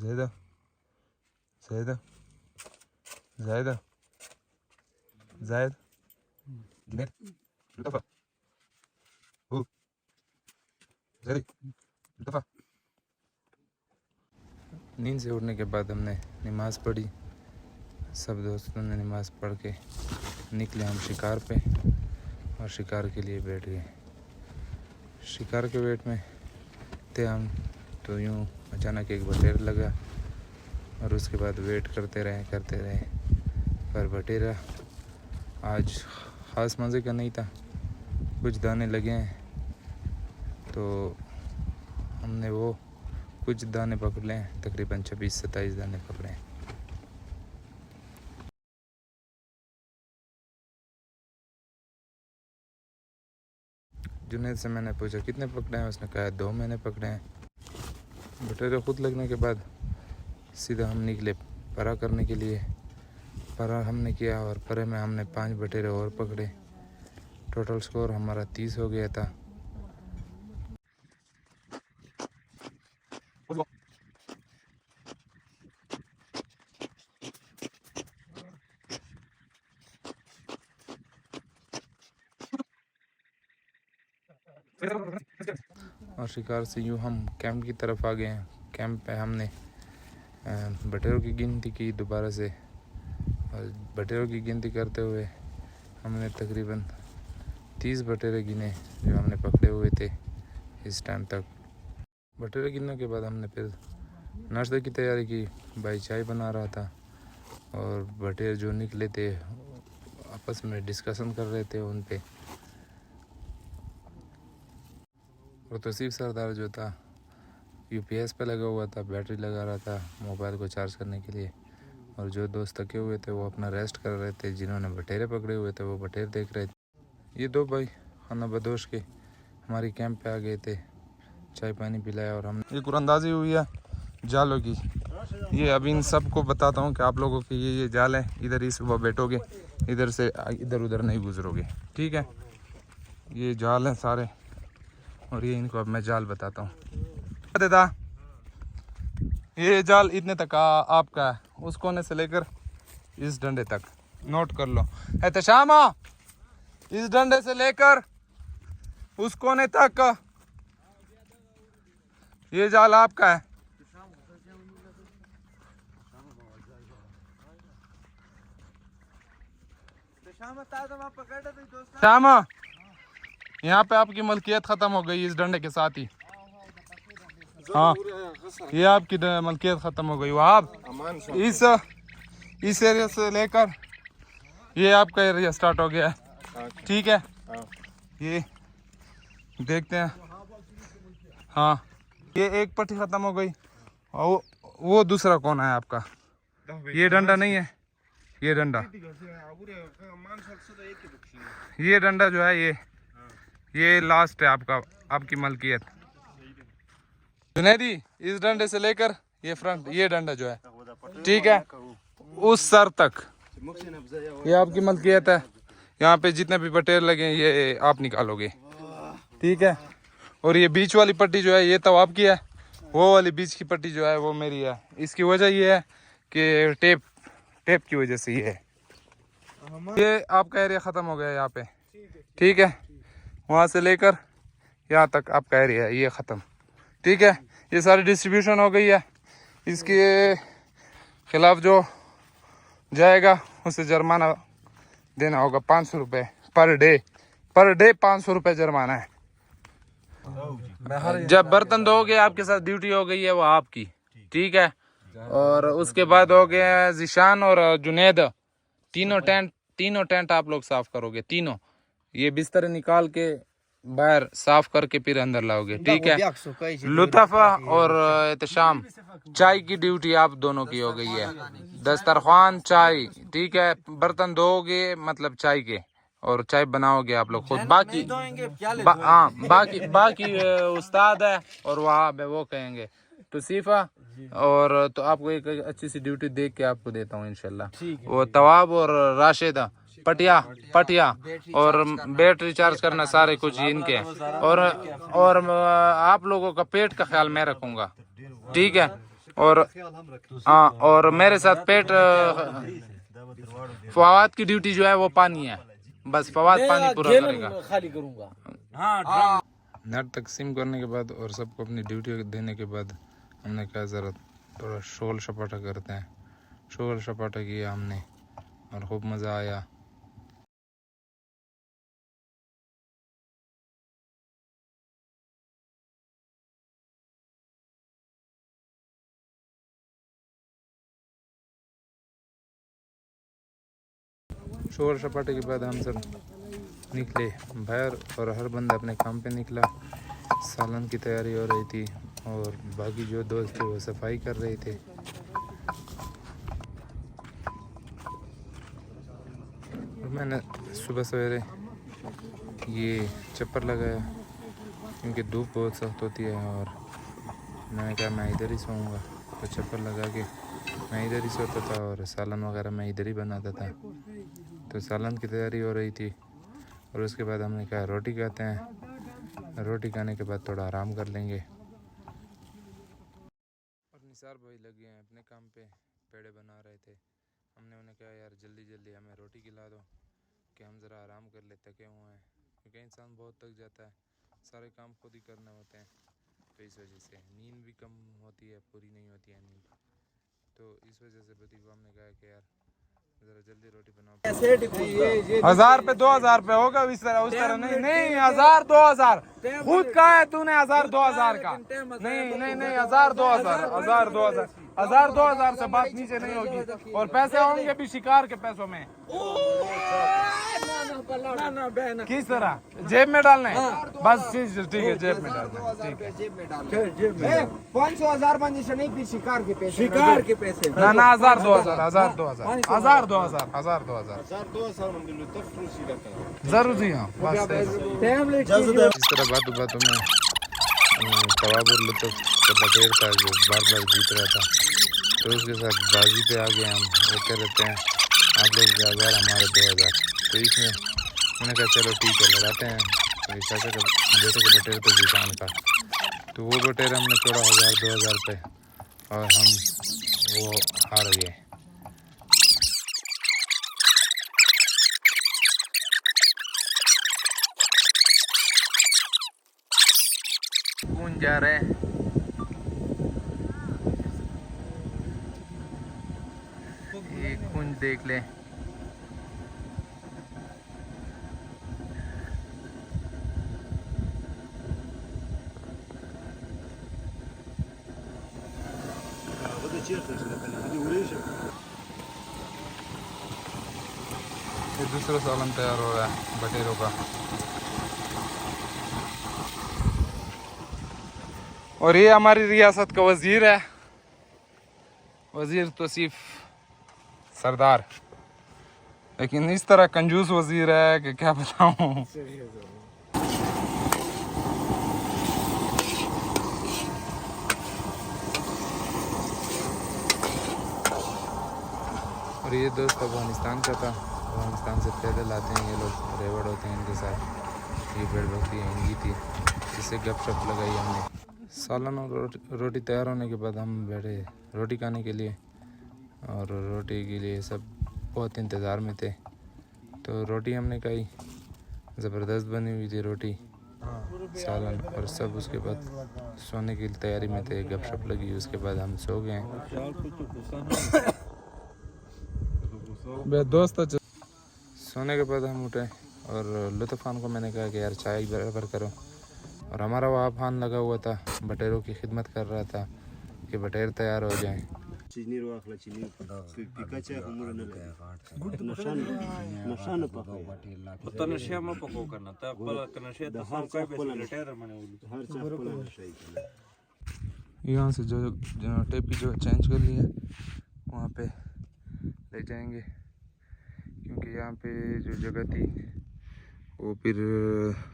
ज़ायदा ज़ायदा ज़ायदा ज़ायद जुनैद लुत्फ़ा हू ज़ैदी लुत्फ़ा। नींद से उठने के बाद हमने नमाज़ पढ़ी। सब दोस्तों ने नमाज़ पढ़ के निकले हम शिकार पे और शिकार के लिए बैठ गए। शिकार के वेट में थे हम तो यूँ अचानक एक बटेर लगा और उसके बाद वेट करते रहे पर बटेरा आज ख़ास मज़े का नहीं था। कुछ दाने लगे हैं तो हमने वो कुछ दाने पकड़े हैं, तकरीबन 26-27 दाने पकड़े हैं। जुनैद से मैंने पूछा कितने पकड़े हैं, उसने कहा 2 मैंने पकड़े हैं। बटेरे खुद लगने के बाद सीधा हम निकले परा करने के लिए। परा हमने किया और परे में हमने 5 बटेरे और पकड़े। टोटल स्कोर हमारा 30 हो गया था। और शिकार से यूँ हम कैंप की तरफ आ गए हैं। कैंप पे हमने बटेरों की गिनती की दोबारा से और बटेरों की गिनती करते हुए हमने तकरीबन 30 बटेरे गिने जो हमने पकड़े हुए थे इस टाइम तक। बटेरे गिनने के बाद हमने फिर नाश्ते की तैयारी की। भाई चाय बना रहा था और बटेर जो निकले थे आपस में डिस्कशन कर रहे थे उन पे। और तौसीफ सरदार जो था यूपीएस पे लगा हुआ था, बैटरी लगा रहा था मोबाइल को चार्ज करने के लिए। और जो दोस्त थके हुए थे वो अपना रेस्ट कर रहे थे। जिन्होंने बटेरे पकड़े हुए थे वो बटेर देख रहे थे। ये 2 भाई खाना बदोश के हमारी कैंप पे आ गए थे, चाय पानी पिलाया और हमने ये कुरंदाजी हुई है जालों की। ये अभी इन सबको बताता हूँ कि आप लोगों के ये जाल है, इधर ही सुबह बैठोगे, इधर से इधर उधर नहीं गुजरोगे, ठीक है। ये जाल है सारे और ये इनको अब मैं जाल बताता हूँ। देता ये जाल इतने तक आपका है, उस कोने से लेकर इस डंडे तक, नोट कर लो। एहतशामा इस डंडे से लेकर उस कोने तक ये जाल आपका है। शामा यहाँ पे आपकी मलकियत खत्म हो गई इस डंडे के साथ ही। हाँ ये आपकी मलकियत खत्म हो गई। वहाँ इस एरिया से लेकर ये आपका एरिया स्टार्ट हो गया है, ठीक है। ये देखते हैं। हाँ ये एक पट्टी खत्म हो गई और वो दूसरा कोना है आपका। ये डंडा नहीं है, ये डंडा जो है ये लास्ट है आपका, आपकी मलकियत। जुनैदी इस डंडे से लेकर ये फ्रंट ये डंडा जो है, ठीक है, उस सर तक ये आपकी मलकियत है। यहाँ पे जितने भी बटेर लगे ये आप निकालोगे, ठीक है। और ये बीच वाली पट्टी जो है ये तो आपकी है, वो वाली बीच की पट्टी जो है वो मेरी है। इसकी वजह ये है कि टेप की वजह से ये है। ये आपका एरिया ख़त्म हो गया यहाँ पे, ठीक है। वहाँ से लेकर यहाँ तक आपका एरिया है ये ख़त्म, ठीक है। ये सारी डिस्ट्रीब्यूशन हो गई है। इसके खिलाफ जो जाएगा उसे जुर्माना देना होगा 500 रुपये पर डे 500 रुपये जुर्माना है। जब बर्तन धोगे आपके साथ ड्यूटी हो गई है वो आपकी, ठीक है। और उसके बाद हो गया जिशान और जुनैद, तीनों टेंट आप लोग साफ करोगे, तीनों। ये बिस्तर निकाल के बाहर साफ करके फिर अंदर लाओगे, ठीक है। लुत्फ़ा और एहतशाम चाय की ड्यूटी आप दोनों की हो गई है। दस्तरखान चाय, ठीक है। बर्तन धोगे मतलब चाय के, और चाय बनाओगे आप लोग खुद। बाकी बाकी उस्ताद है और वहाँ पे वो कहेंगे तौसीफा। और तो आपको एक अच्छी सी ड्यूटी देख के आपको देता हूँ इंशाल्लाह। वो तवाब और राशिदा पटिया और बैटरी चार्ज करना सारे कुछ इनके। और आप लोगों का पेट का ख्याल मैं रखूंगा, ठीक है। और हाँ, और मेरे साथ पेट फवाद की ड्यूटी जो है वो पानी है, बस फवाद पानी पूरा करेगा। खाली करूंगा। हाँ, नेट तकसीम करने के बाद और सबको अपनी ड्यूटी देने के बाद हमने कहा ज़रा थोड़ा शोल शपाटा करते हैं। शोल शपाटा किया हमने और खूब मज़ा आया। शोर शपाटे के बाद हम सब निकले बाहर और हर बंदा अपने काम पे निकला। सालन की तैयारी हो रही थी और बाकी जो दोस्त थे वो सफाई कर रहे थे। और मैंने सुबह सवेरे ये चप्पर लगाया क्योंकि धूप बहुत सख्त होती है और मैंने कहा मैं इधर ही सोऊंगा, तो चप्पर लगा के मैं इधर ही सोता था और सालन वगैरह मैं इधर ही बनाता था। तो सालन की तैयारी हो रही थी और उसके बाद हमने कहा रोटी खाते हैं। रोटी खाने के बाद थोड़ा आराम कर लेंगे। और निसार भाई लगे हैं अपने काम पे, पेड़े बना रहे थे। हमने उन्हें कहा यार जल्दी जल्दी हमें रोटी खिला दो कि हम ज़रा आराम कर ले, थके हुए हैं, क्योंकि इंसान बहुत थक जाता है, सारे काम खुद ही करने होते हैं। तो इस वजह से नींद भी कम होती है, पूरी नहीं होती है नींद। तो इस वजह से बदी को हमने कहा कि यार जरा जल्दी रोटी बनाओ। 1000 पे 2000 पे होगा इस तरह उस तरह नहीं नहीं 1000 2000 खुद का है तूने 1000 2000 का नहीं नहीं नहीं 1000 2000 1000 2000 1000 2000 से बात नीचे नहीं होगी। और पैसे होंगे भी शिकार के पैसों में। किस तरह जेब में डालना है? बस ठीक है जेब में डालना है, ठीक है। 500,000 बंदी से नहीं, फिर शिकार के पैसे, शिकार के पैसे ना ना 1000 2000 1000 2000 1000 2000 1000 2000 जरूर जी। हाँ बस इस तरह बातों बातों में तवाब और लुत्फ का बटेर था जो बार बार जीत रहा था, तो उसके साथ बाजी पे आ गए हम। वो कह रहते हैं आप लोग 1000 हमारे 2000। तो इसमें मैंने कहा चलो ठीक है लगाते हैं। तो चाचा का बेटे का बटेर तो जिसान का, तो वो बटेर हमने छोड़ा 1000 2000 पे और हम वो हार गए। कौन जा रहे हैं? ये कुंज देख ले। ये दूसरा सालन तैयार हो रहा है बटेरों का। और ये हमारी रियासत का वजीर है, वजीर तौसीफ सरदार, लेकिन इस तरह कंजूस वजीर है कि क्या बताऊं। और ये दोस्त अफगानिस्तान का था, अफगानिस्तान से पैदल आते हैं ये लोग, रेवड़ होते हैं इनके साथ। ये भेड़ बकरी है इनकी थी, जिससे गपशप लगाई हमने। सालन और रोटी तैयार होने के बाद हम बैठे रोटी खाने के लिए, और रोटी के लिए सब बहुत इंतज़ार में थे। तो रोटी हमने खाई, ज़बरदस्त बनी हुई थी रोटी सालन, और सब उसके बाद सोने की तैयारी में थे, गपशप लगी, उसके बाद हम सो गए। दोस्त सोने के बाद हम उठे और लुत्फ़ खान को मैंने कहा कि यार चाय बराबर करो, और हमारा वहाँ फान लगा हुआ था, बटेरों की खिदमत कर रहा था कि बटेर तैयार हो जाएं। यहाँ से जो टेपी जो चेंज कर लिया वहाँ पे ले जाएंगे, क्योंकि यहाँ पे जो जगह थी वो फिर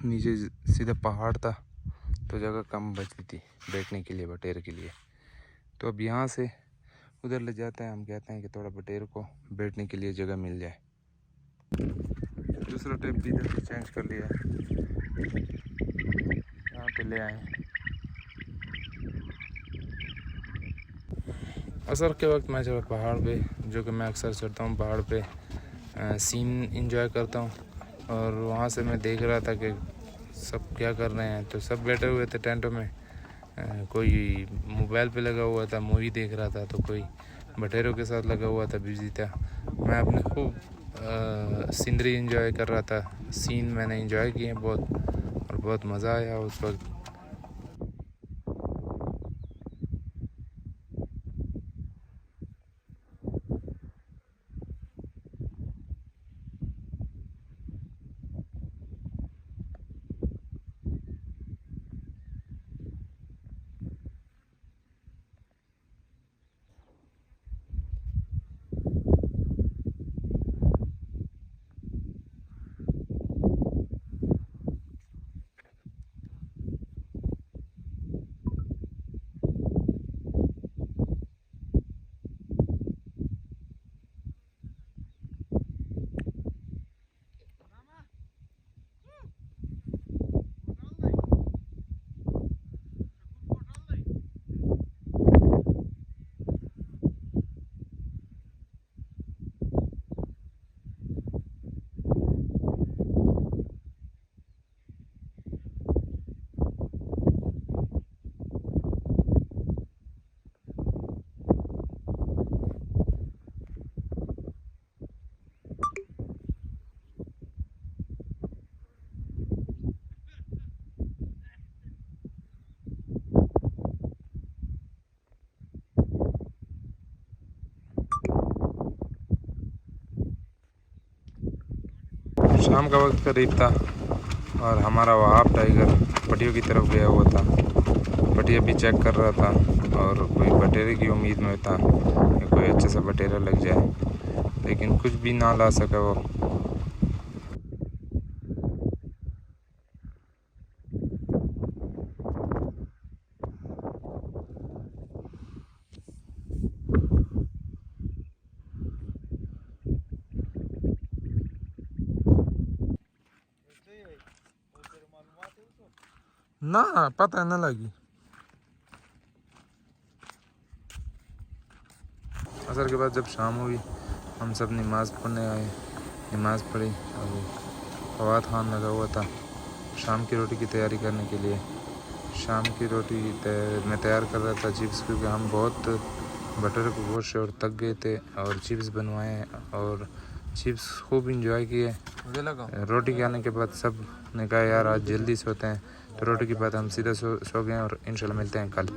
नीचे सीधा पहाड़ था, तो जगह कम बचती थी बैठने के लिए बटेर के लिए। तो अब यहाँ से उधर ले जाते हैं, हम कहते हैं कि थोड़ा बटेर को बैठने के लिए जगह मिल जाए। दूसरा टेप भी इधर से चेंज कर लिया, यहाँ पे ले आए। असर के वक्त मैं चढ़ा पहाड़ पे, जो कि मैं अक्सर चढ़ता हूँ पहाड़ पे, सीन इंजॉय करता हूँ। और वहाँ से मैं देख रहा था कि सब क्या कर रहे हैं। तो सब बैठे हुए थे टेंटों में, कोई मोबाइल पे लगा हुआ था, मूवी देख रहा था, तो कोई बटेरों के साथ लगा हुआ था, बिजी था। मैं अपने खूब सीनरी इंजॉय कर रहा था। सीन मैंने इंजॉय किए बहुत, और बहुत मज़ा आया उस वक्त। शाम का वक्त करीब था और हमारा वहाब टाइगर पटियों की तरफ गया हुआ था। पटिया भी चेक कर रहा था और कोई बटेरे की उम्मीद में था कि कोई अच्छे से बटेरा लग जाए, लेकिन कुछ भी ना ला सका वो। ना पता न लगी। असर के बाद जब शाम हुई, हम सब नमाज़ पढ़ने आए। नमाज़ पढ़ी और फवाद खान लगा हुआ था शाम की रोटी की तैयारी करने के लिए। शाम की रोटी मैं तैयार कर रहा था चिप्स, क्योंकि हम बहुत बटर को गोश्त और तक गए थे और चिप्स बनवाए और चिप्स खूब इंजॉय किए। रोटी के आने के बाद सब ने कहा यार आज जल्दी सोते हैं, तो रोटी के बाद हम सीधा सो गए और इंशाल्लाह मिलते हैं कल।